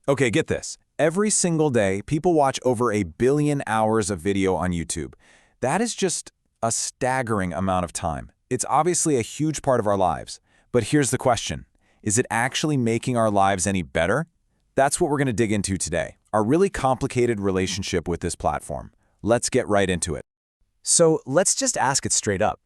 Okay, get this. Every single day, people watch over 1 billion hours of video on YouTube. That is just a staggering amount of time. It's obviously a huge part of our lives. But here's the question. Is it actually making our lives any better? That's what we're going to dig into today. Our really complicated relationship with this platform. Let's get right into it. So let's just ask it straight up.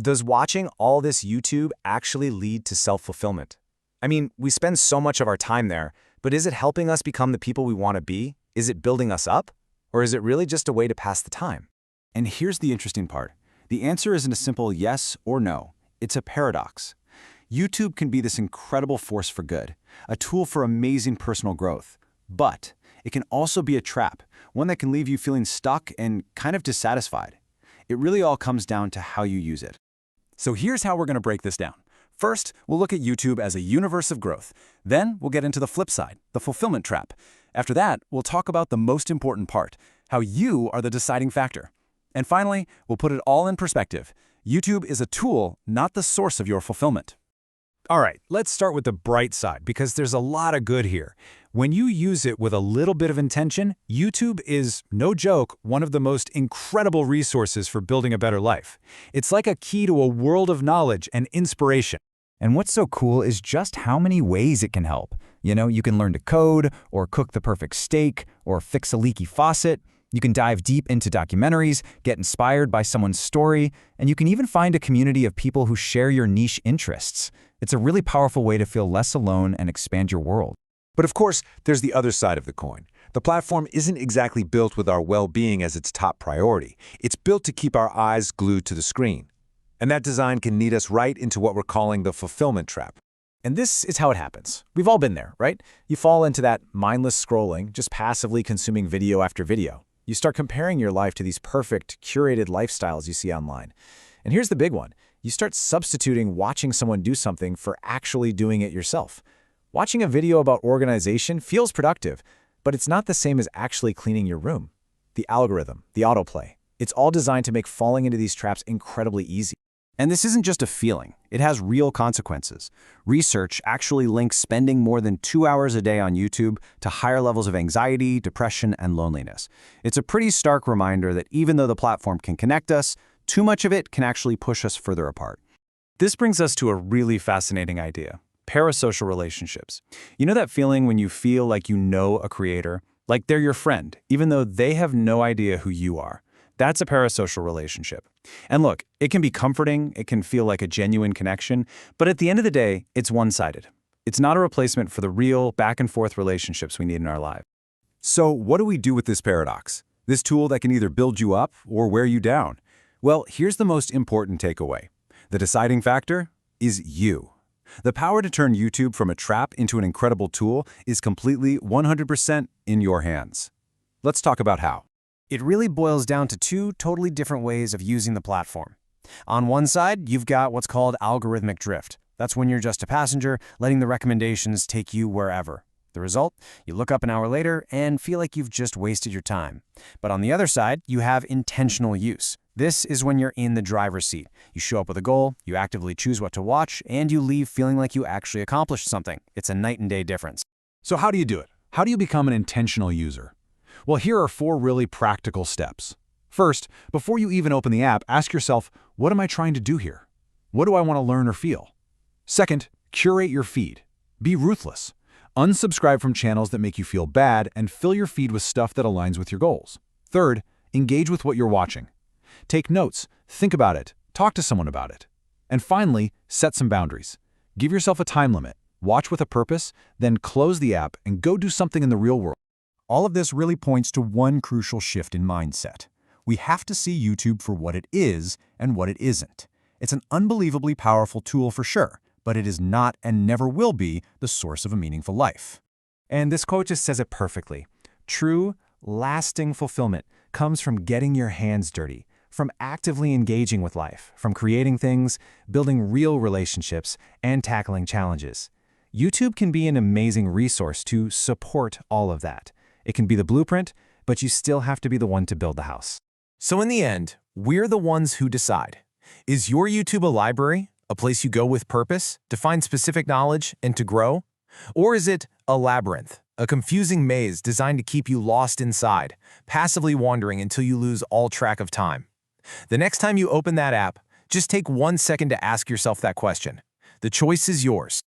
Does watching all this YouTube actually lead to self-fulfillment? I mean, we spend so much of our time there, but is it helping us become the people we want to be? Is it building us up? Or is it really just a way to pass the time? And here's the interesting part. The answer isn't a simple yes or no. It's a paradox. YouTube can be this incredible force for good, a tool for amazing personal growth. But it can also be a trap, one that can leave you feeling stuck and kind of dissatisfied. It really all comes down to how you use it. So here's how we're going to break this down. First, we'll look at YouTube as a universe of growth. Then we'll get into the flip side, the fulfillment trap. After that, we'll talk about the most important part, how you are the deciding factor. And finally, we'll put it all in perspective. YouTube is a tool, not the source of your fulfillment. All right, let's start with the bright side because there's a lot of good here. When you use it with a little bit of intention, YouTube is, no joke, one of the most incredible resources for building a better life. It's like a key to a world of knowledge and inspiration. And what's so cool is just how many ways it can help. You can learn to code, or cook the perfect steak, or fix a leaky faucet. You can dive deep into documentaries, get inspired by someone's story, and you can even find a community of people who share your niche interests. It's a really powerful way to feel less alone and expand your world. But of course, there's the other side of the coin. The platform isn't exactly built with our well-being as its top priority. It's built to keep our eyes glued to the screen. And that design can lead us right into what we're calling the fulfillment trap. And this is how it happens. We've all been there, right? You fall into that mindless scrolling, just passively consuming video after video. You start comparing your life to these perfect, curated lifestyles you see online. And here's the big one. You start substituting watching someone do something for actually doing it yourself. Watching a video about organization feels productive, but it's not the same as actually cleaning your room. The algorithm, the autoplay, it's all designed to make falling into these traps incredibly easy. And this isn't just a feeling. It has real consequences. Research actually links spending more than 2 hours a day on YouTube to higher levels of anxiety, depression, and loneliness. It's a pretty stark reminder that even though the platform can connect us, too much of it can actually push us further apart. This brings us to a really fascinating idea, parasocial relationships. You know that feeling when you feel like you know a creator, like they're your friend, even though they have no idea who you are? That's a parasocial relationship. And look, it can be comforting, it can feel like a genuine connection, but at the end of the day, it's one-sided. It's not a replacement for the real back-and-forth relationships we need in our lives. So what do we do with this paradox? This tool that can either build you up or wear you down? Well, here's the most important takeaway. The deciding factor is you. The power to turn YouTube from a trap into an incredible tool is completely 100% in your hands. Let's talk about how. It really boils down to two totally different ways of using the platform. On one side, you've got what's called algorithmic drift. That's when you're just a passenger, letting the recommendations take you wherever. The result? You look up an hour later and feel like you've just wasted your time. But on the other side, you have intentional use. This is when you're in the driver's seat. You show up with a goal, you actively choose what to watch, and you leave feeling like you actually accomplished something. It's a night and day difference. So how do you do it? How do you become an intentional user? Well, here are 4 really practical steps. First, before you even open the app, ask yourself, what am I trying to do here? What do I want to learn or feel? Second, curate your feed. Be ruthless. Unsubscribe from channels that make you feel bad and fill your feed with stuff that aligns with your goals. Third, engage with what you're watching. Take notes, think about it, talk to someone about it. And finally, set some boundaries. Give yourself a time limit, watch with a purpose, then close the app and go do something in the real world. All of this really points to one crucial shift in mindset. We have to see YouTube for what it is and what it isn't. It's an unbelievably powerful tool for sure, but it is not and never will be the source of a meaningful life. And this quote just says it perfectly. True, lasting fulfillment comes from getting your hands dirty, from actively engaging with life, from creating things, building real relationships, and tackling challenges. YouTube can be an amazing resource to support all of that. It can be the blueprint, but you still have to be the one to build the house. So in the end, we're the ones who decide. Is your YouTube a library, a place you go with purpose, to find specific knowledge and to grow? Or is it a labyrinth, a confusing maze designed to keep you lost inside, passively wandering until you lose all track of time. The next time you open that app, just take 1 second to ask yourself that question. The choice is yours.